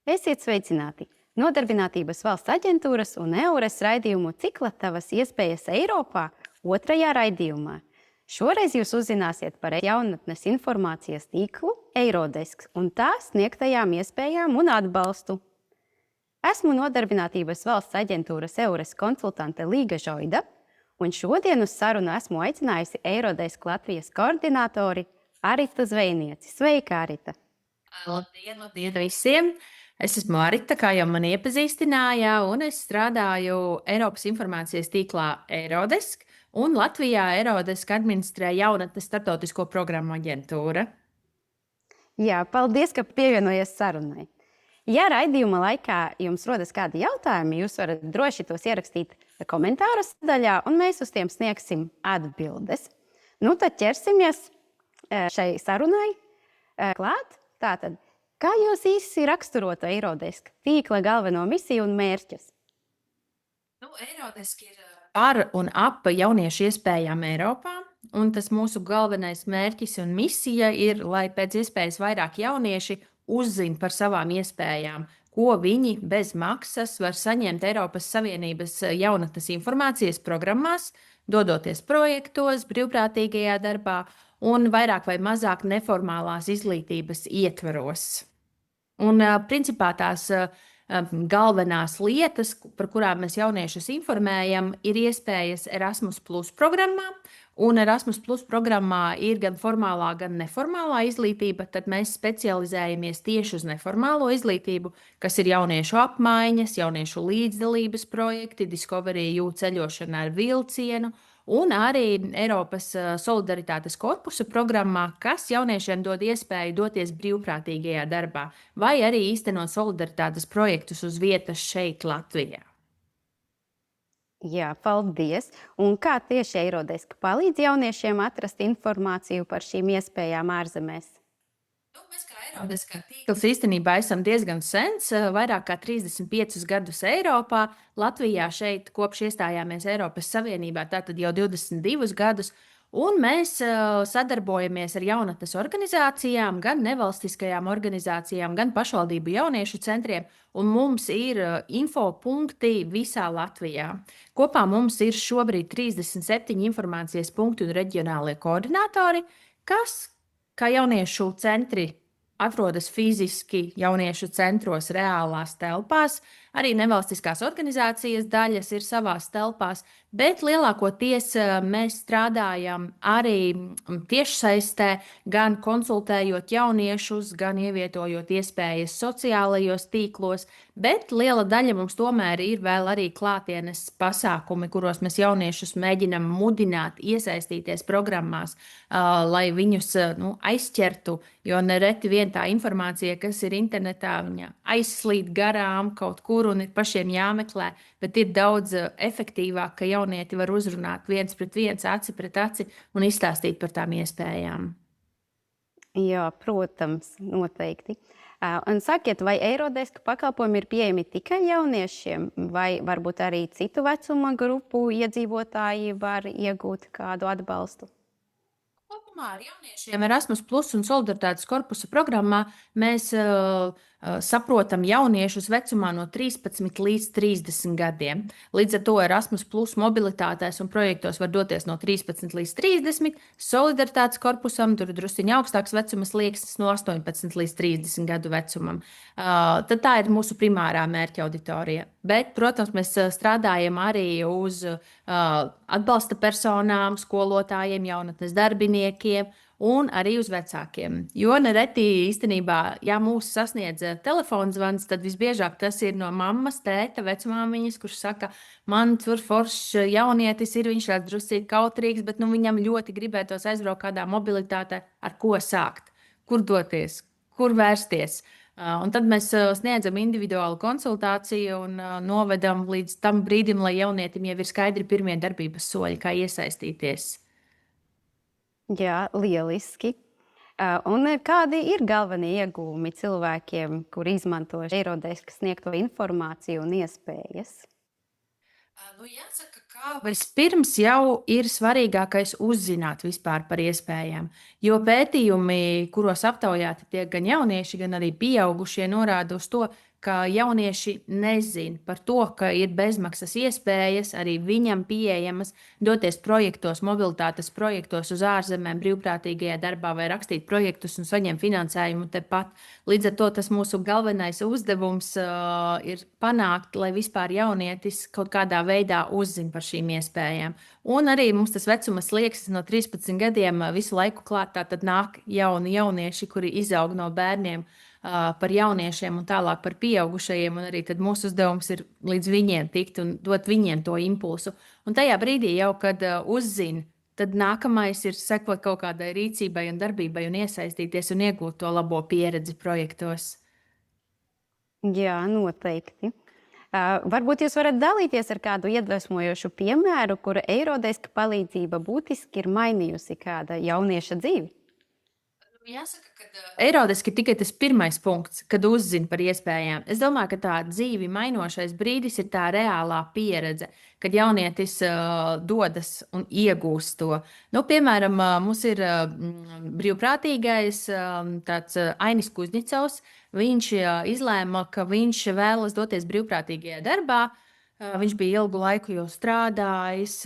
Esiet sveicināti! Nodarbinātības valsts aģentūras un EURES raidījumu cikla Tavas iespējas Eiropā otrajā raidījumā. Šoreiz jūs uzzināsiet par jaunatnes informācijas tīklu Eirodesk un tā sniegtajām iespējām un atbalstu. Esmu Nodarbinātības valsts aģentūras EURES konsultante Līga Žoida, un šodien uz sarunu esmu aicinājusi Eirodesk Latvijas koordinātori Aritu Zvejnieci. Sveika, Arita! Labdien visiem! Es esmu Arita, kā jau man iepazīstināja, un es strādāju Eiropas informācijas tīklā Eirodesk, un Latvijā Eirodesk administrē jaunatnes starptautisko programmu aģentūra. Jā, paldies, ka pievienojies sarunai. Ja raidījuma laikā jums rodas kādi jautājumi, jūs varat droši tos ierakstīt komentāru sadaļā, un mēs uz tiem sniegsim atbildes. Nu, tad ķersimies šai sarunai klāt. Tātad, kā jūs īsi raksturotu Eirodesk tīkla galveno misiju un mērķus? Eirodesk ir par un ap jauniešu iespējām Eiropā, un tas mūsu galvenais mērķis un misija ir, lai pēc iespējas vairāk jaunieši uzzina par savām iespējām, ko viņi bez maksas var saņemt Eiropas Savienības jaunatnes informācijas programmās, dodoties projektos, brīvprātīgajā darbā un vairāk vai mazāk neformālās izglītības ietvaros. Un principā tās galvenās lietas, par kurām mēs jauniešus informējam, ir iespējas Erasmus Plus programmā. Un Erasmus Plus programmā ir gan formālā, gan neformālā izglītība. Tad mēs specializējamies tieši uz neformālo izglītību, kas ir jauniešu apmaiņas, jauniešu līdzdalības projekti, Discovery U ceļošana ar vilcienu, un arī Eiropas solidaritātes korpusa programmā, kas jauniešiem dod iespēju doties brīvprātīgajā darbā, vai arī īstenot solidaritātes projektus uz vietas šeit, Latvijā. Jā, paldies! Un kā tieši Eirodesk palīdz jauniešiem atrast informāciju par šīm iespējām ārzemēs? Mēs kā Eirodesk tīkls īstenībā esam diezgan sens, vairāk kā 35 gadus Eiropā. Latvijā šeit kopš iestājāmies Eiropas Savienībā, tātad jau 22 gadus. Un mēs sadarbojamies ar jaunatnes organizācijām, gan nevalstiskajām organizācijām, gan pašvaldību jauniešu centriem. Un mums ir infopunkti visā Latvijā. Kopā mums ir šobrīd 37 informācijas punkti un reģionālie koordinātori, kas, kā jauniešu centri, atrodas fiziski jauniešu centros, reālās telpās. Arī nevalstiskās organizācijas daļas ir savās telpās, bet lielākoties mēs strādājam arī tiešsaistē, gan konsultējot jauniešus, gan ievietojot iespējas sociālajos tīklos, bet liela daļa mums tomēr ir vēl arī klātienes pasākumi, kuros mēs jauniešus mēģinam mudināt iesaistīties programmās, lai viņus aizķertu, jo nereti vien tā informācija, kas ir internetā, viņa aizslīd garām kaut kur un ir pašiem jāmeklē, bet ir daudz efektīvāk, ka jaunieti var uzrunāt viens pret viens, aci pret aci un izstāstīt par tām iespējām. Jā, protams, noteikti. Un sakiet, vai Eirodesk pakalpojumi ir pieejami tikai jauniešiem, vai varbūt arī citu vecuma grupu iedzīvotāji var iegūt kādu atbalstu? Kopumā ar jauniešiem Erasmus Plus un solidaritātes korpusa programmā mēs saprotam jauniešus vecumā no 13 līdz 30 gadiem. Līdz ar to Erasmus Plus mobilitātēs un projektos var doties no 13 līdz 30, solidaritātes korpusam tur drusciņi augstāks vecuma slieksnis no 18 līdz 30 gadu vecumam. Tad tā ir mūsu primārā mērķa auditorija. Bet, protams, mēs strādājam arī uz atbalsta personām, skolotājiem, jaunatnes darbiniekiem un arī uz vecākiem. Jo nereti īstenībā, ja mūs sasniedz telefons zvans, tad visbiežāk tas ir no mammas, tēta, vecmāmiņas, kurš saka, man tur foršs jaunietis ir, viņš tāds druscīgi kautrīgs, bet viņam ļoti gribētos aizbraukt kādā mobilitātē, ar ko sākt, kur doties, kur vērsties. Un tad mēs sniedzam individuālu konsultāciju un novedam līdz tam brīdim, lai jaunietim jau ir skaidri pirmie darbības soļi, kā iesaistīties. Jā, lieliski. Un kādi ir galvenie ieguvumi cilvēkiem, kuri izmanto Eirodesk sniegto informāciju un iespējas? Jāsaka, ka vispirms jau ir svarīgākais uzzināt vispār par iespējām, jo pētījumi, kuros aptaujāti tiek gan jaunieši, gan arī pieaugušie, norāda uz to, ka jaunieši nezin par to, ka ir bezmaksas iespējas arī viņam pieejamas doties projektos, mobilitātes projektos uz ārzemēm, brīvprātīgajā darbā vai rakstīt projektus un saņemt finansējumu tepat. Līdz ar to tas mūsu galvenais uzdevums ir panākt, lai vispār jaunietis kaut kādā veidā uzzina par šīm iespējām. Un arī mums tas vecuma slieksnis no 13 gadiem visu laiku klāt, tad nāk jauni jaunieši, kuri izaug no bērniem par jauniešiem un tālāk par pieaugušajiem, un arī tad mūsu uzdevums ir līdz viņiem tikt un dot viņiem to impulsu. Un tajā brīdī jau, kad uzzina, tad nākamais ir sekot kaut kādai rīcībai un darbībai un iesaistīties un iegūt to labo pieredzi projektos. Jā, noteikti. Varbūt jūs varat dalīties ar kādu iedvesmojošu piemēru, kura eirodeska palīdzība būtiski ir mainījusi kāda jaunieša dzīvi? Jāsaka, ka eirodeska ir tikai tas pirmais punkts, kad uzzina par iespējām. Es domāju, ka tā dzīvi mainošais brīdis ir tā reālā pieredze, kad jaunietis dodas un iegūst to. Nu, piemēram, mums ir brīvprātīgais tāds Ainis Kuzņicovs. Viņš izlēma, ka viņš vēlas doties brīvprātīgajā darbā. Viņš bija ilgu laiku jau strādājis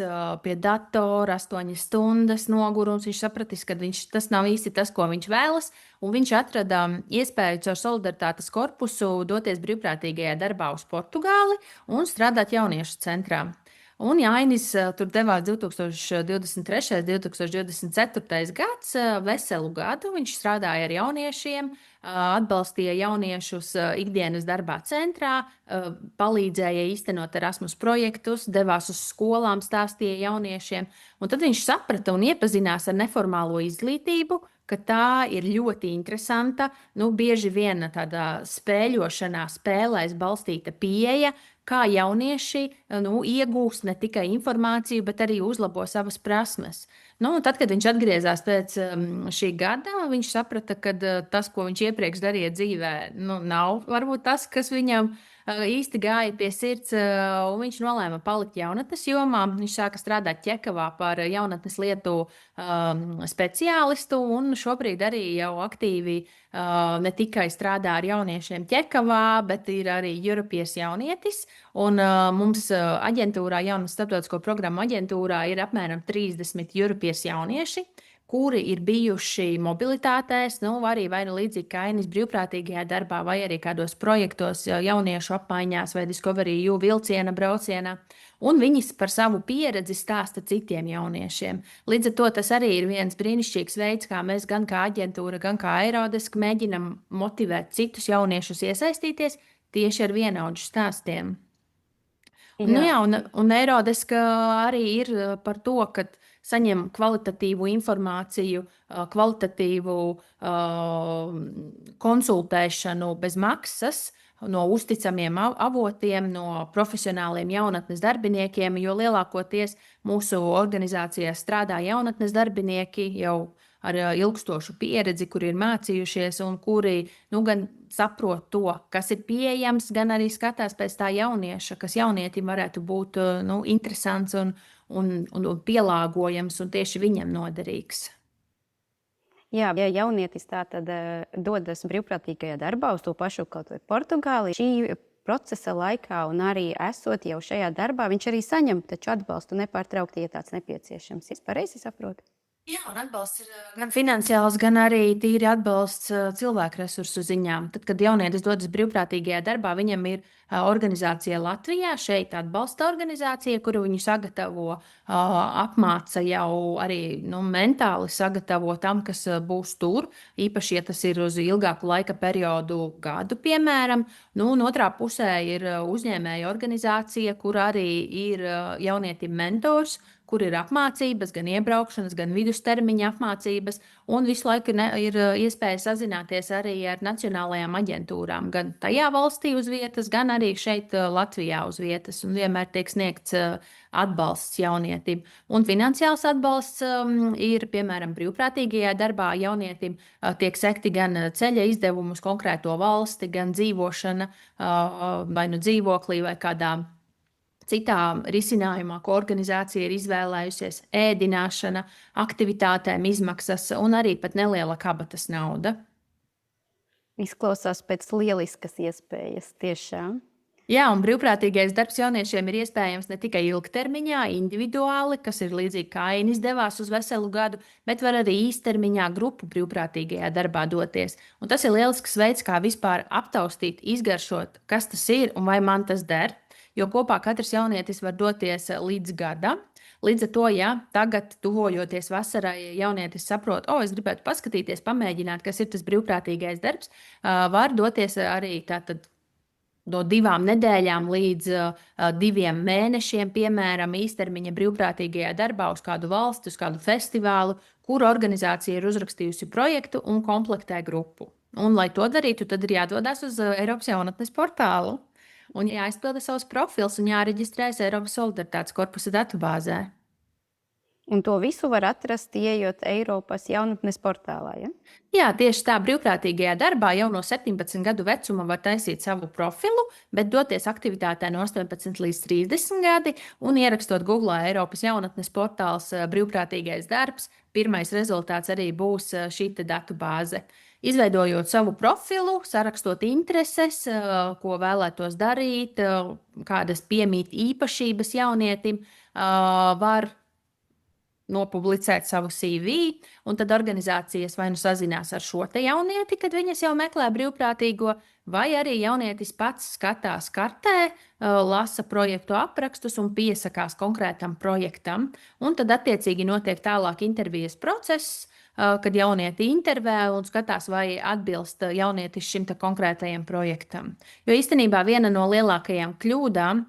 pie datora, 8 stundas nogurums. Viņš sapratis, ka tas nav īsti tas, ko viņš vēlas. Un viņš atrada iespēju caur Solidaritātes korpusu doties brīvprātīgajā darbā uz Portugāli un strādāt jauniešu centrā. Un Jānis tur devās 2023. 2024. gads, veselu gadu. Viņš strādāja ar jauniešiem, atbalstīja jauniešus ikdienas darbā centrā, palīdzēja īstenot Erasmus projektus, devās uz skolām, stāstīja jauniešiem. Un tad viņš saprata un iepazinās ar neformālo izglītību, ka tā ir ļoti interesanta, bieži vien tāda spēļošanā, spēlēs balstīta pieeja, kā jaunieši iegūst ne tikai informāciju, bet arī uzlabo savas prasmes. Tad, kad viņš atgriezās pēc šī gada, viņš saprata, ka tas, ko viņš iepriekš darīja dzīvē, nav varbūt tas, kas viņam īsti gāja pie sirds, un viņš nolēma palikt jaunatnes jomā. Viņš sāka strādāt Ķekavā par jaunatnes lietu speciālistu, un šobrīd arī jau aktīvi ne tikai strādā ar jauniešiem Ķekavā, bet ir arī Eiropas jaunietis. Un mums aģentūrā, Jaunas starptautisko programmu aģentūrā, ir apmēram 30 Eiropas jaunieši, kuri ir bijuši mobilitātēs, arī vai nu līdzīgi kā Ainis brīvprātīgajā darbā, vai arī kādos projektos jauniešu apmaiņās vai Discovery U vilciena braucienā. Un viņi par savu pieredzi stāsta citiem jauniešiem. Līdz ar to tas arī ir viens brīnišķīgs veids, kā mēs gan kā aģentūra, gan kā Eirodeska mēģinam motivēt citus jauniešus iesaistīties tieši ar vienaudžu stāstiem. Un Eirodeska arī ir par to, ka saņem kvalitatīvu informāciju, kvalitatīvu konsultēšanu bez maksas no uzticamiem avotiem, no profesionāliem jaunatnes darbiniekiem, jo lielākoties mūsu organizācijā strādā jaunatnes darbinieki jau ar ilgstošu pieredzi, kuri ir mācījušies un kuri gan saprot to, kas ir pieejams, gan arī skatās pēc tā jaunieša, kas jaunietim varētu būt interesants un pielāgojams un tieši viņam noderīgs. Jā, ja jaunietis tātad dodas brīvprātīgajā darbā uz to pašu kaut vai Portugāli, šī procesa laikā un arī esot jau šajā darbā, viņš arī saņem taču atbalstu nepārtraukti, ja tāds nepieciešams. Es pareizi saprotu? Jā, un atbalsts ir gan finansiāls, gan arī tīri atbalsts cilvēku resursu ziņām. Tad, kad jaunietis dodas brīvprātīgajā darbā, viņam ir organizācija Latvijā, šeit atbalsta organizācija, kuru viņu sagatavo, apmāca jau arī mentāli sagatavo tam, kas būs tur. Īpaši, ja tas ir uz ilgāku laika periodu, gadu, piemēram. Un otrā pusē ir uzņēmēja organizācija, kur arī ir jaunietim mentors, kur ir apmācības, gan iebraukšanas, gan vidustermiņa apmācības, un visu laiku ir iespēja sazināties arī ar nacionālajām aģentūrām, gan tajā valstī uz vietas, gan arī šeit Latvijā uz vietas, un vienmēr tiek sniegts atbalsts jaunietim. Un finansiāls atbalsts ir, piemēram, brīvprātīgajā darbā jaunietim tiek sekti gan ceļa izdevumi uz konkrēto valsti, gan dzīvošana vai nu dzīvoklī vai kādā citā risinājumā, ko organizācija ir izvēlējusies, ēdināšana, aktivitātēm izmaksas un arī pat neliela kabatas nauda. Izklausās pēc lieliskas iespējas tiešām. Jā, un brīvprātīgais darbs jauniešiem ir iespējams ne tikai ilgtermiņā, individuāli, kas ir līdzīgi kā Ainis devās uz veselu gadu, bet var arī īstermiņā grupu brīvprātīgajā darbā doties. Un tas ir lielisks veids, kā vispār aptaustīt, izgaršot, kas tas ir un vai man tas der. Jo kopā katrs jaunietis var doties līdz gadam. Līdz ar to, ja tagad, tuvojoties vasarai, jaunietis saprot, es gribētu paskatīties, pamēģināt, kas ir tas brīvprātīgais darbs, var doties arī tātad no 2 nedēļām līdz 2 mēnešiem, piemēram, īstermiņa brīvprātīgajā darbā uz kādu valsti, uz kādu festivālu, kuru organizācija ir uzrakstījusi projektu un komplektē grupu. Un, lai to darītu, tad ir jādodas uz Eiropas jaunatnes portālu un jāizpilda savs profils un jāreģistrējas Eiropas solidaritātes korpusa datubāzē. Un to visu var atrast, ieejot Eiropas jaunatnes portālā. Ja? Jā, tieši tā, brīvprātīgajā darbā jau no 17 gadu vecuma var taisīt savu profilu, bet doties aktivitātē no 18 līdz 30 gadi un ierakstot Google Eiropas jaunatnes portāls brīvprātīgais darbs, pirmais rezultāts arī būs šī datubāze. Izveidojot savu profilu, sarakstot intereses, ko vēlētos darīt, kādas piemīt īpašības jaunietim, var nopublicēt savu CV, un tad organizācijas vai nu sazinās ar šo te jaunieti, kad viņas jau meklē brīvprātīgo, vai arī jaunietis pats skatās kartē, lasa projektu aprakstus un piesakās konkrētam projektam. Un tad attiecīgi notiek tālāk intervijas process, kad jaunieti intervē un skatās, vai atbilst jaunietis šim konkrētajam projektam. Jo īstenībā viena no lielākajām kļūdām,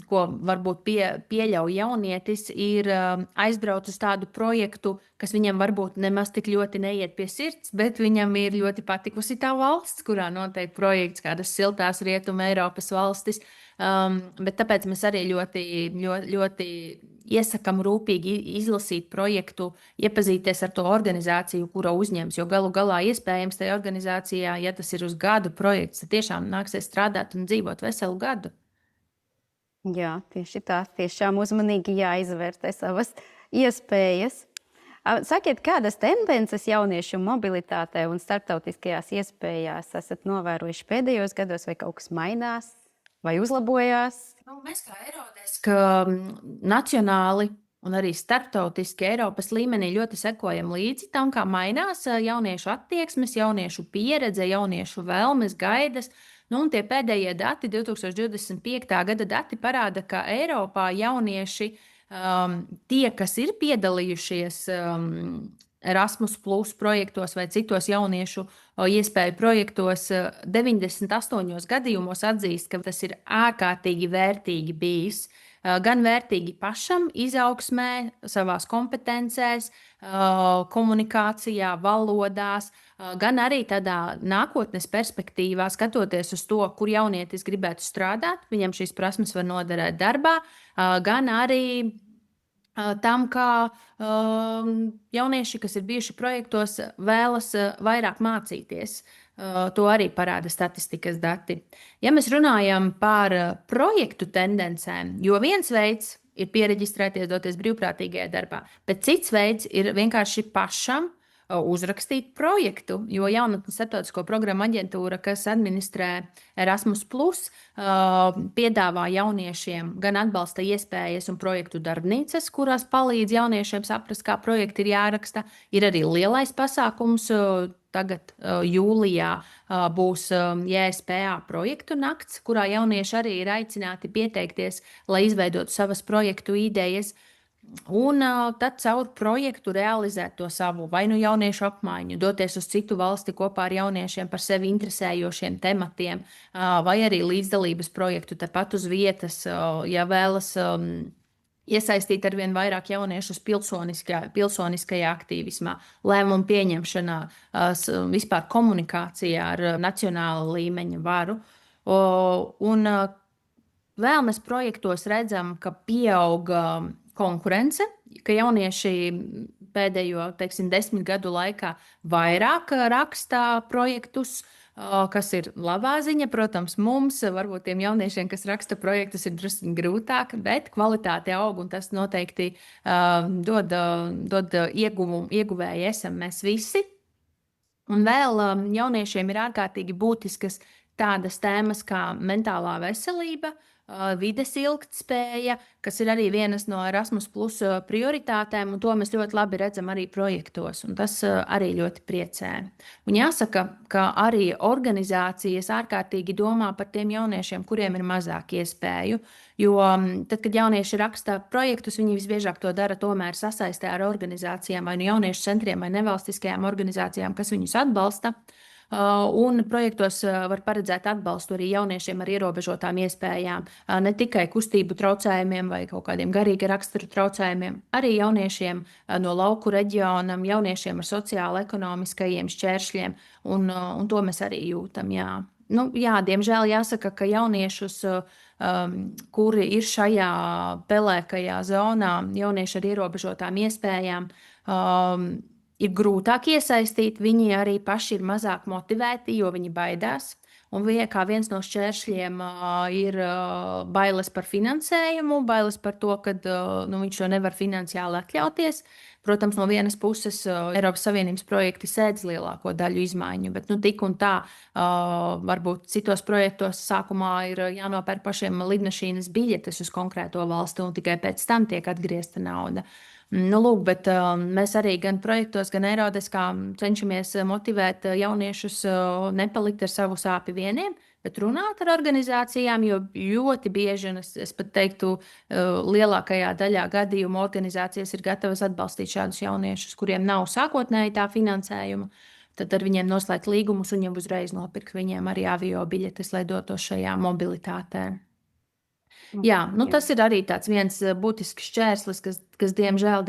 ko varbūt pieļauj jaunietis, ir aizbraukt uz tādu projektu, kas viņam varbūt nemaz tik ļoti neiet pie sirds, bet viņam ir ļoti patikusi tā valsts, kurā notiek projekts, kādas siltās rietuma Eiropas valstis. Bet tāpēc mēs arī ļoti iesakām rūpīgi izlasīt projektu, iepazīties ar to organizāciju, kura uzņems. Jo galu galā iespējams tajā organizācijā, ja tas ir uz gadu projekts, tad tiešām nāksies strādāt un dzīvot veselu gadu. Jā, tieši tā. Tiešām uzmanīgi jāizvērtē savas iespējas. Sakiet, kādas tendences jauniešu mobilitātē un starptautiskajās iespējās esat novērojuši pēdējos gados, vai kaut kas mainās vai uzlabojās? Mēs kā Eirodesk nacionāli un arī starptautiski Eiropas līmenī ļoti sekojam līdzi tam, kā mainās jauniešu attieksmes, jauniešu pieredze, jauniešu vēlmes, gaidas. Un tie pēdējie dati, 2025. gada dati, parāda, ka Eiropā jaunieši, tie, kas ir piedalījušies Erasmus Plus projektos vai citos jauniešu iespēju projektos, 98 gadījumos atzīst, ka tas ir ārkārtīgi vērtīgi bijis. Gan vērtīgi pašam, izaugsmē, savās kompetencēs, komunikācijā, valodās, gan arī tādā nākotnes perspektīvā, skatoties uz to, kur jaunietis gribētu strādāt, viņam šīs prasmes var noderēt darbā, gan arī tam, kā jaunieši, kas ir bijuši projektos, vēlas vairāk mācīties. To arī parāda statistikas dati. Ja mēs runājam par projektu tendencēm, jo viens veids ir pieregistrēties, doties brīvprātīgajā darbā, bet cits veids ir vienkārši pašam uzrakstīt projektu, jo jaunatnes starptautisko programmu aģentūra, kas administrē Erasmus Plus, piedāvā jauniešiem gan atbalsta iespējas un projektu darbnīcas, kurās palīdz jauniešiem saprast, kā projekti ir jāraksta. Ir arī lielais pasākums. Tagad jūlijā būs JSPA projektu nakts, kurā jaunieši arī ir aicināti pieteikties, lai izveidotu savas projektu idejas. Un tad caur projektu realizēt to savu vai nu jauniešu apmaiņu, doties uz citu valsti kopā ar jauniešiem par sevi interesējošiem tematiem, vai arī līdzdalības projektu tepat uz vietas, ja vēlas iesaistīt ar vien vairāk jauniešus pilsoniskajā aktīvismā, lēmumu pieņemšanā, vispār komunikācijā ar nacionāla līmeņa varu. Un vēl mēs projektos redzam, ka pieaug konkurence, ka jaunieši pēdējo 10 gadu laikā vairāk rakstā projektus, kas ir labā ziņa. Protams, mums, varbūt tiem jauniešiem, kas raksta projektus, ir drusku grūtāk, bet kvalitāte aug, un tas noteikti dod ieguvēju esam mēs visi. Un vēl jauniešiem ir ārkārtīgi būtiskas tādas tēmas kā mentālā veselība, vides ilgtspēja, kas ir arī vienas no Erasmus Plus prioritātēm, un to mēs ļoti labi redzam arī projektos, un tas arī ļoti priecē. Un jāsaka, ka arī organizācijas ārkārtīgi domā par tiem jauniešiem, kuriem ir mazāk iespēju, jo tad, kad jaunieši raksta projektus, viņi visbiežāk to dara tomēr sasaistē ar organizācijām, vai nu jauniešu centriem, vai nevalstiskajām organizācijām, kas viņus atbalsta. Un projektos var paredzēt atbalstu arī jauniešiem ar ierobežotām iespējām, ne tikai kustību traucējumiem vai kaut kādiem garīga rakstura traucējumiem, arī jauniešiem no lauku reģionam, jauniešiem ar sociālo-ekonomiskajiem šķēršļiem, un to mēs arī jūtam. Jā. Nu, jā, diemžēl jāsaka, ka jauniešus, kuri ir šajā pelēkajā zonā, jaunieši ar ierobežotām iespējām, ir grūtāk iesaistīt, viņi arī paši ir mazāk motivēti, jo viņi baidās. Un kā viens no šķēršļiem ir bailes par finansējumu, bailes par to, ka viņš to nevar finansiāli atļauties. Protams, no vienas puses Eiropas Savienības projekti sēdz lielāko daļu izmaiņu, bet tik un tā varbūt citos projektos sākumā ir jānopērk pašiem lidmašīnas biļetes uz konkrēto valstu, un tikai pēc tam tiek atgriezta nauda. Nu, lūk, bet mēs arī gan projektos, gan Eirodeskā cenšamies motivēt jauniešus nepalikt ar savu sāpi vieniem, bet runāt ar organizācijām, jo ļoti bieži, un es pat teiktu, lielākajā daļā gadījumu organizācijas ir gatavas atbalstīt šādus jauniešus, kuriem nav sākotnēji tā finansējuma. Tad ar viņiem noslēgt līgumus un jau uzreiz nopirkt viņiem arī avio biļetes, lai dotos šajā mobilitātē. Jā, tas ir arī viens būtisks šķērslis, kas diemžēl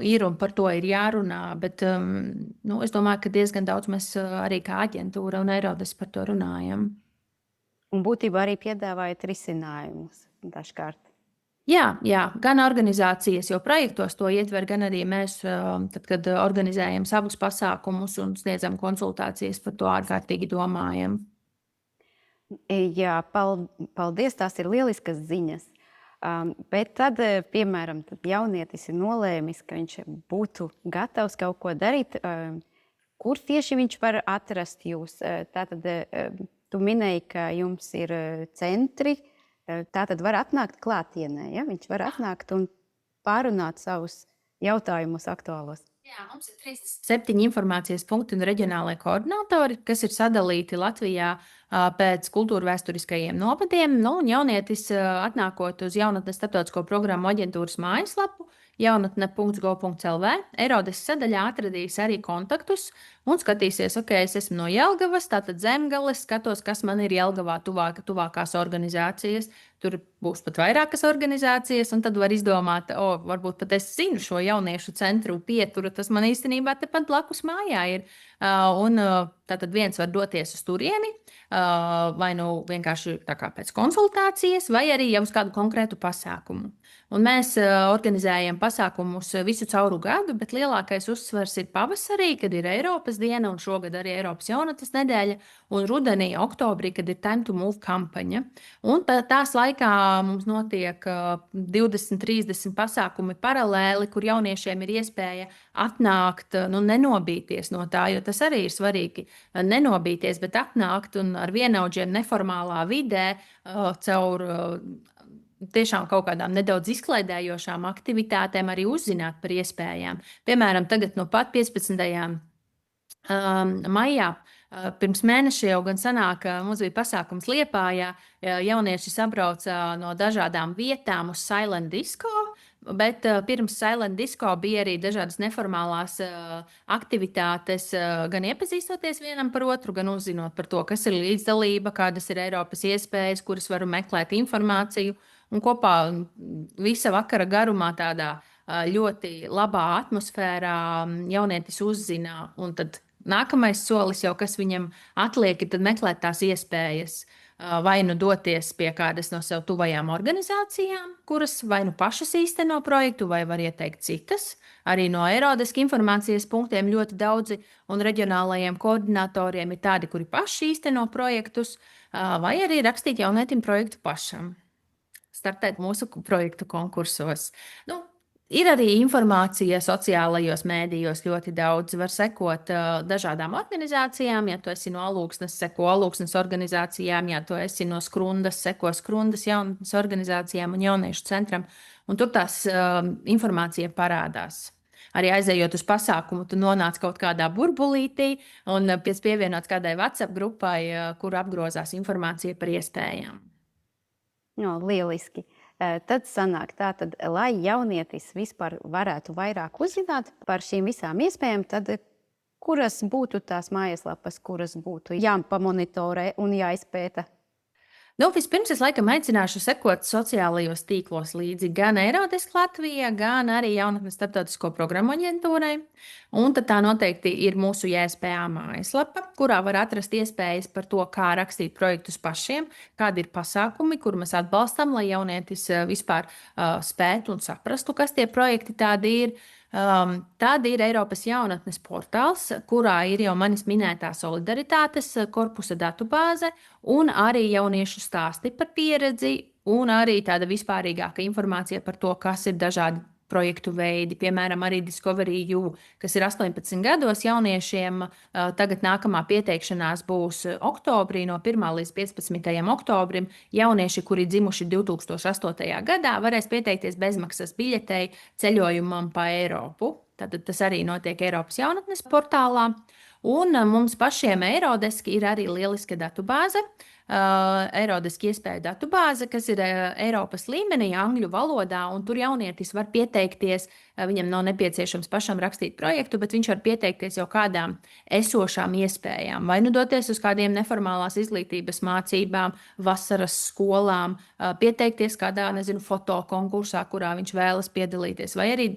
ir un par to ir jārunā. Bet es domāju, ka diezgan daudz mēs arī kā aģentūra un Eiropas par to runājam. Un būtībā arī piedāvājat risinājumus dažkārt. Jā, gan organizācijas, jo projektos to ietver, gan arī mēs, tad, kad organizējam savus pasākumus un sniedzam konsultācijas, par to ārkārtīgi domājam. Jā, paldies, tās ir lieliskas ziņas. Bet tad, piemēram, jaunietis ir nolēmis, ka viņš būtu gatavs kaut ko darīt. Kur tieši viņš var atrast jūs? Tātad tu minēji, ka jums ir centri, tātad var atnākt klātienē, ja? Viņš var atnākt un pārunāt savus jautājumus aktuālos. Jā, mums ir 37 informācijas punkti un reģionālai koordinatori, kas ir sadalīti Latvijā pēc kultūra vēsturiskajiem novadiem. Un jaunietis atnākot uz Jaunatnes starptautisko programmu aģentūras mājaslapu, jaunatne.gov.lv, Eirodes sadaļā atradīs arī kontaktus un skatīsies, ok, es esmu no Jelgavas, tātad Zemgales, skatos, kas man ir Jelgavā tuvākās organizācijas. Tur būs pat vairākas organizācijas, un tad var izdomāt, varbūt pat es zinu šo jauniešu centru Pietura, tas man īstenībā tepat blakus mājā ir. Tātad viens var doties uz turieni, vai nu vienkārši tā kā pēc konsultācijas, vai arī jau uz kādu konkrētu pasākumu. Un mēs organizējam pasākumus visu cauru gadu, bet lielākais uzsvars ir pavasarī, kad ir Eiropas diena, un šogad arī Eiropas jaunatnes nedēļa, un rudenī, oktobrī, kad ir Time to Move kampaņa. Un tās laikā mums notiek 20-30 pasākumi paralēli, kur jauniešiem ir iespēja atnākt, nenobīties no tā, jo tas arī ir svarīgi. Nenobīties, bet atnākt un ar vienaudžiem neformālā vidē caur tiešām kaut kādām nedaudz izklaidējošām aktivitātēm arī uzzināt par iespējām. Piemēram, tagad no pat 15. maijā, pirms mēneša jau gan sanāk, mums bija pasākums Liepājā, jaunieši sabrauca no dažādām vietām uz Silent Disco, bet pirms Silent Disco bija arī dažādas neformālās aktivitātes, gan iepazīstoties vienam par otru, gan uzzinot par to, kas ir līdzdalība, kādas ir Eiropas iespējas, kuras varu meklēt informāciju. Un kopā visa vakara garumā tādā ļoti labā atmosfērā jaunietis uzzina. Un tad nākamais solis jau, kas viņam atliek, ir meklēt tās iespējas. Vai nu doties pie kādas no sev tuvajām organizācijām, kuras vai nu pašas īsteno projektu, vai var ieteikt citas. Arī no Eirodeska informācijas punktiem ļoti daudzi un reģionālajiem koordinatoriem ir tādi, kuri paši īsteno projektus, vai arī rakstīt jaunietim projektu pašam. Startēt mūsu projektu konkursos. Ir arī informācija sociālajos mēdījos ļoti daudz. Var sekot dažādām organizācijām. Ja tu esi no Alūksnes, seko Alūksnes organizācijām, ja tu esi no Skrundas, seko Skrundas jaunatnes organizācijām un jauniešu centram. Un tur tās informācija parādās. Arī aizejot uz pasākumu, tu nonāc kaut kādā burbulītī un pievienots kādai WhatsApp grupai, kur apgrozās informācija par iespējām. No, lieliski. Tad sanāk tā, tad, lai jaunietis vispār varētu vairāk uzzināt par šīm visām iespējām, tad kuras būtu tās mājaslapas, kuras būtu jāpamonitorē un jāizpēta? Vispirms es laikam aicināšu sekot sociālajos tīklos līdzi gan Eirodesk Latvijā, gan arī Jaunatnes starptautisko programmu aģentūrai. Un tad tā noteikti ir mūsu JSPA mājaslapa, kurā var atrast iespējas par to, kā rakstīt projektus pašiem, kādi ir pasākumi, kur mēs atbalstam, lai jaunietis vispār spētu un saprastu, kas tie projekti tādi ir. Tad ir Eiropas jaunatnes portāls, kurā ir jau manis minētā solidaritātes korpusa datubāze un arī jauniešu stāsti par pieredzi un arī tāda vispārīgāka informācija par to, kas ir dažādi projektu veidi. Piemēram, arī Discovery U, kas ir 18 gados jauniešiem. Tagad nākamā pieteikšanās būs oktobrī, no 1. līdz 15. oktobrim. Jaunieši, kuri dzimuši 2008. gadā, varēs pieteikties bezmaksas biļetei ceļojumam pa Eiropu. Tad tas arī notiek Eiropas jaunatnes portālā. Un mums pašiem Eirodesk ir arī lieliska datubāze. Eirodesk iespēju datubāze, kas ir Eiropas līmenī, angļu valodā, un tur jaunietis var pieteikties. Viņam nav nepieciešams pašam rakstīt projektu, bet viņš var pieteikties jau kādām esošām iespējām. Vai nu doties uz kādiem neformālās izglītības mācībām, vasaras skolām, pieteikties kādā, fotokonkursā, kurā viņš vēlas piedalīties, vai arī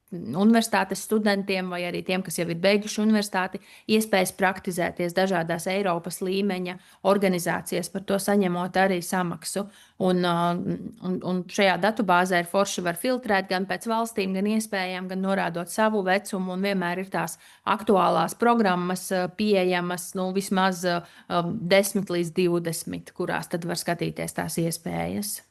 universitātes studentiem vai arī tiem, kas jau ir beiguši universitāti, iespējas praktizēties dažādās Eiropas līmeņa organizācijās, par to saņemot arī samaksu. Un šajā datubāzē ir forši var filtrēt gan pēc valstīm, gan iespējām, gan norādot savu vecumu, un vienmēr ir tās aktuālās programmas pieejamas, vismaz 10 līdz 20, kurās tad var skatīties tās iespējas.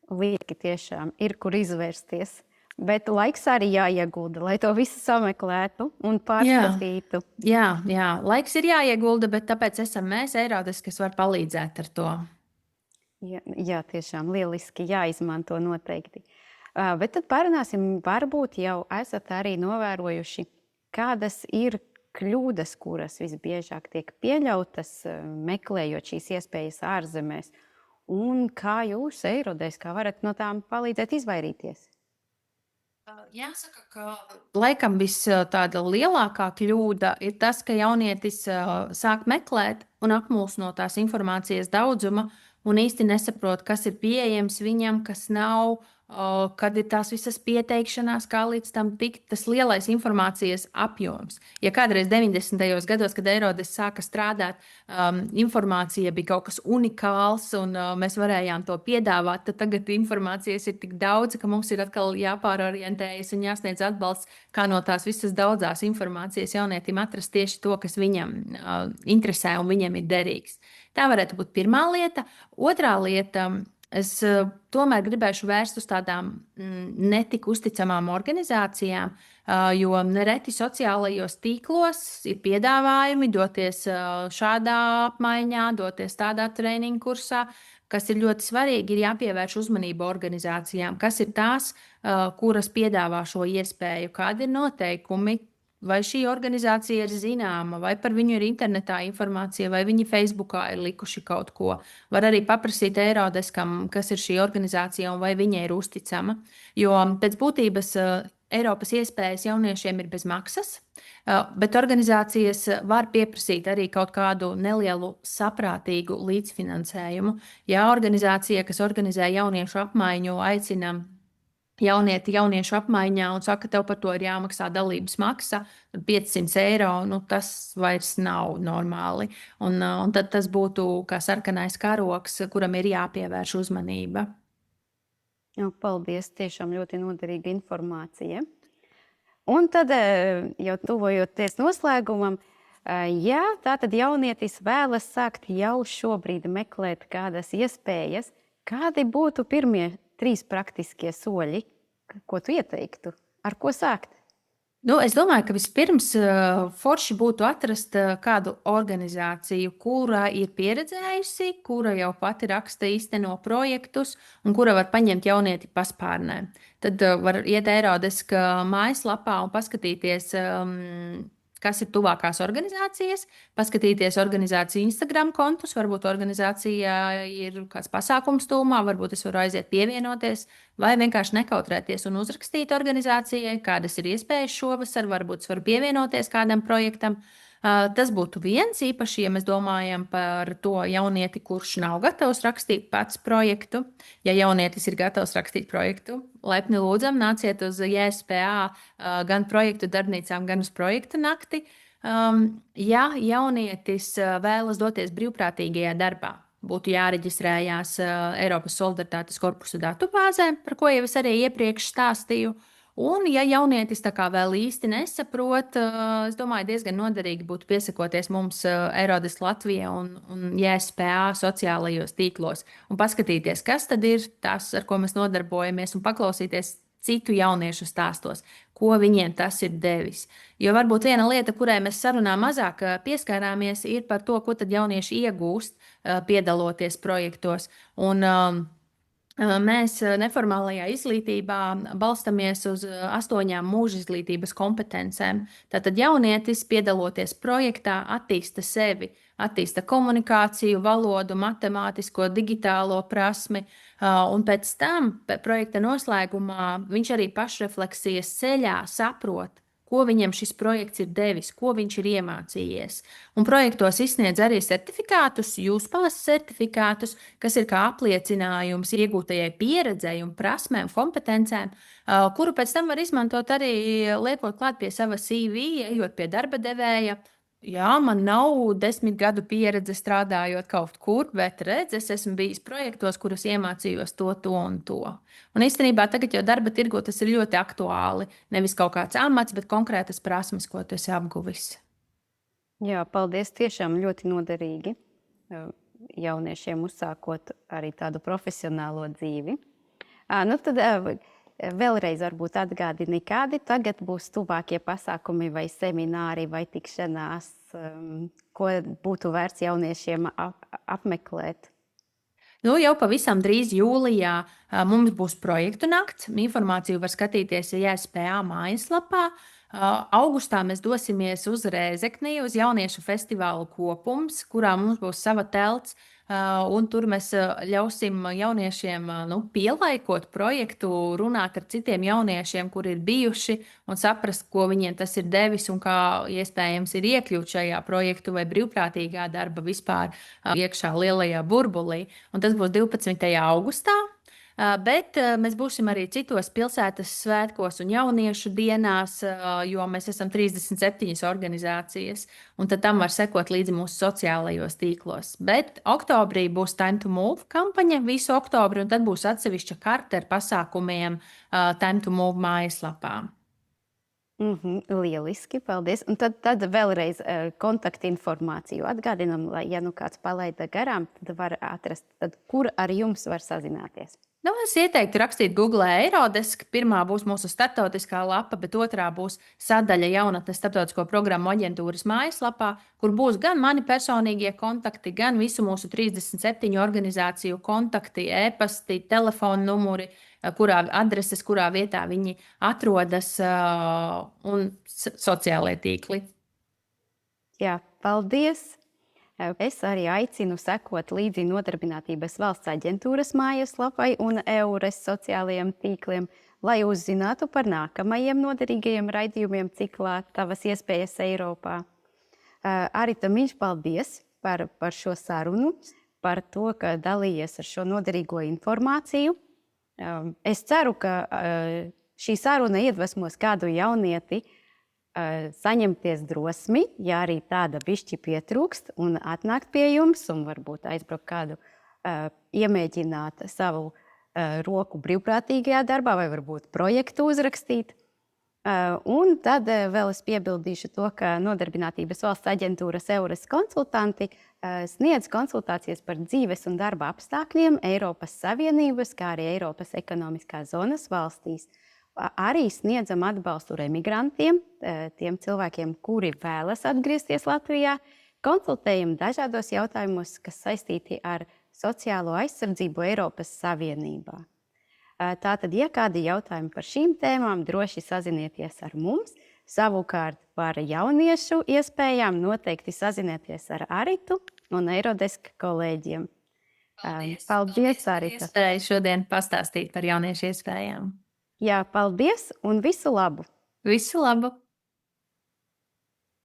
Lieki tiešām ir, kur izvērsties. Bet laiks arī jāiegulda, lai to visu sameklētu un pārskatītu. Jā, laiks ir jāiegulda, bet tāpēc esam mēs, Eirodesk, kas var palīdzēt ar to. Jā, tiešām lieliski jāizmanto noteikti. Bet tad parunāsim, varbūt jau esat arī novērojuši, kādas ir kļūdas, kuras visbiežāk tiek pieļautas, meklējot šīs iespējas ārzemēs. Un kā jūs, Eirodesk, varat no tām palīdzēt izvairīties? Jāsaka, ka laikam tāda lielākā kļūda ir tas, ka jaunietis sāk meklēt un apmulst no tās informācijas daudzuma un īsti nesaprot, kas ir pieejams viņam, kas nav, kad ir tās visas pieteikšanās, kā līdz tam tikt tas lielais informācijas apjoms. Ja kādreiz 90. gados, kad Eirodesk sāka strādāt, informācija bija kaut kas unikāls un mēs varējām to piedāvāt, tad tagad informācijas ir tik daudz, ka mums ir atkal jāpārorientējas un jāsniedz atbalsts, kā no tās visas daudzās informācijas jaunietim atrast tieši to, kas viņam interesē un viņam ir derīgs. Tā varētu būt pirmā lieta. Otrā lieta. Es tomēr gribēšu vērst uz tādām netik uzticamām organizācijām, jo nereti sociālajos tīklos ir piedāvājumi doties šādā apmaiņā, doties tādā treniņu kursā, kas ir ļoti svarīgi, ir jāpievērš uzmanība organizācijām, kas ir tās, kuras piedāvā šo iespēju, kādi ir noteikumi, vai šī organizācija ir zināma, vai par viņu ir internetā informācija, vai viņi Facebookā ir likuši kaut ko. Var arī paprasīt Eirodeskam, kas ir šī organizācija un vai viņa ir uzticama. Jo pēc būtības Eiropas iespējas jauniešiem ir bez maksas, bet organizācijas var pieprasīt arī kaut kādu nelielu saprātīgu līdzfinansējumu. Ja organizācija, kas organizē jauniešu apmaiņu, aicina jauniešu apmaiņā un saka, ka tev par to ir jāmaksā dalības maksa, 500 eiro, tas vairs nav normāli. Un tad tas būtu kā sarkanais karoks, kuram ir jāpievērš uzmanība. Paldies, tiešām ļoti noderīga informācija. Un tad, jau tuvojoties noslēgumam, ja tātad jaunietis vēlas sākt jau šobrīd meklēt kādas iespējas, kādi būtu pirmie 3 praktiskie soļi, ko tu ieteiktu? Ar ko sākt? Es domāju, ka vispirms forši būtu atrast kādu organizāciju, kura ir pieredzējusi, kura jau pati raksta īsteno projektus un kura var paņemt jaunieti paspārnē. Tad var iet Eirodeska mājaslapā un paskatīties, kas ir tuvākās organizācijas, paskatīties organizāciju Instagram kontus, varbūt organizācija ir kāds pasākums tūmā, varbūt es varu aiziet pievienoties, vai vienkārši nekautrēties un uzrakstīt organizācijai, kādas ir iespējas šovasar, varbūt es varu pievienoties kādam projektam. Tas būtu viens, īpaši, ja mēs domājam par to jaunieti, kurš nav gatavs rakstīt pats projektu. Ja jaunietis ir gatavs rakstīt projektu, laipni lūdzam, nāciet uz JSPA gan projektu darbnīcām, gan uz projektu nakti. Ja jaunietis vēlas doties brīvprātīgajā darbā, būtu jāreģistrējās Eiropas Solidaritātes korpusa datubāzē, par ko jau es arī iepriekš stāstīju. Un, ja jaunietis tā kā vēl īsti nesaprot, es domāju, diezgan noderīgi būtu piesakoties mums Eirodes Latvijā un JSPA sociālajos tīklos un paskatīties, kas tad ir tas, ar ko mēs nodarbojamies, un paklausīties citu jauniešu stāstos, ko viņiem tas ir devis. Jo varbūt viena lieta, kurai mēs sarunā mazāk pieskārāmies, ir par to, ko tad jaunieši iegūst, piedaloties projektos. Un, mēs neformālajā izglītībā balstamies uz 8 mūža izglītības kompetencēm. Tātad jaunietis, piedaloties projektā, attīsta sevi, attīsta komunikāciju, valodu, matemātisko, digitālo prasmi, un pēc tam, projekta noslēgumā, viņš arī pašrefleksijas ceļā saprot, ko viņam šis projekts ir devis, ko viņš ir iemācījies. Un projektos izsniedz arī certifikātus, jūspalas certifikātus, kas ir kā apliecinājums iegūtajai pieredzei un prasmēm, kompetencēm, kuru pēc tam var izmantot arī liekot klāt pie sava CV, ejot pie darba devēja. Jā, man nav 10 gadu pieredze strādājot kaut kur, bet redz, es esmu bijis projektos, kuros iemācījos to un to. Un īstenībā tagad jau darba tirgu tas ir ļoti aktuāli. Nevis kaut kāds amats, bet konkrētas prasmes, ko tu esi apguvis. Jā, paldies, tiešām ļoti noderīgi jauniešiem uzsākot arī tādu profesionālo dzīvi. Tad vēlreiz varbūt atgādini, kādi tagad būs tuvākie pasākumi vai semināri vai tikšanās, ko būtu vērts jauniešiem apmeklēt? Jau pavisam drīz jūlijā mums būs projektu nakts. Informāciju var skatīties JSPA mājaslapā. Augustā mēs dosimies uz Rēzekni, uz jauniešu festivālu Kopums, kurā mums būs sava telts. Un tur mēs ļausim jauniešiem pielaikot projektu, runāt ar citiem jauniešiem, kuri ir bijuši, un saprast, ko viņiem tas ir devis un kā iespējams ir iekļūt šajā projektu vai brīvprātīgā darba vispār iekšā lielajā burbulī. Un tas būs 12. augustā. Bet mēs būsim arī citos pilsētas svētkos un jauniešu dienās, jo mēs esam 37 organizācijas, un tad tam var sekot līdzi mūsu sociālajos tīklos. Bet oktobrī būs Time to Move kampaņa visu oktobri, un tad būs atsevišķa karte ar pasākumiem Time to Move mājaslapā. Lieliski, paldies. Un tad vēlreiz kontaktinformāciju atgādinam, lai, ja kāds palaida garām, tad var atrast, tad kur ar jums var sazināties. Es ieteiktu rakstīt Google Eirodesk. Pirmā būs mūsu starptautiskā lapa, bet otrā būs sadaļa jaunatnes starptautisko programmu aģentūras mājaslapā, kur būs gan mani personīgie kontakti, gan visu mūsu 37 organizāciju kontakti, e-pasti, telefona numuri, kurā adreses, kurā vietā viņi atrodas, un sociālie tīkli. Jā, paldies! Es arī aicinu sekot līdzi Nodarbinātības valsts aģentūras mājaslapai un EURES sociālajiem tīkliem, lai uzzinātu par nākamajiem noderīgajiem raidījumiem ciklā Tavas iespējas Eiropā. Arita Miņš, paldies par šo sarunu, par to, ka dalījies ar šo noderīgo informāciju. Es ceru, ka šī saruna iedvesmos kādu jaunieti saņemties drosmi, ja arī tāda bišķi pietrūkst, un atnākt pie jums un varbūt aizbraukt kādu, iemēģināt savu roku brīvprātīgajā darbā vai varbūt projektu uzrakstīt. Un tad vēl es piebildīšu to, ka Nodarbinātības valsts aģentūras EURES konsultanti sniedz konsultācijas par dzīves un darba apstākļiem Eiropas Savienības, kā arī Eiropas ekonomiskās zonas valstīs. Arī sniedzam atbalstu emigrantiem, tiem cilvēkiem, kuri vēlas atgriezties Latvijā. Konsultējam dažādos jautājumos, kas saistīti ar sociālo aizsardzību Eiropas Savienībā. Tātad, ja kādi jautājumi par šīm tēmām, droši sazinieties ar mums. Savukārt par jauniešu iespējām noteikti sazinieties ar Aritu un Eirodeska kolēģiem. Paldies, Arita! Iespēja šodien pastāstīt par jauniešu iespējām. Jā, paldies un visu labu! Visu labu!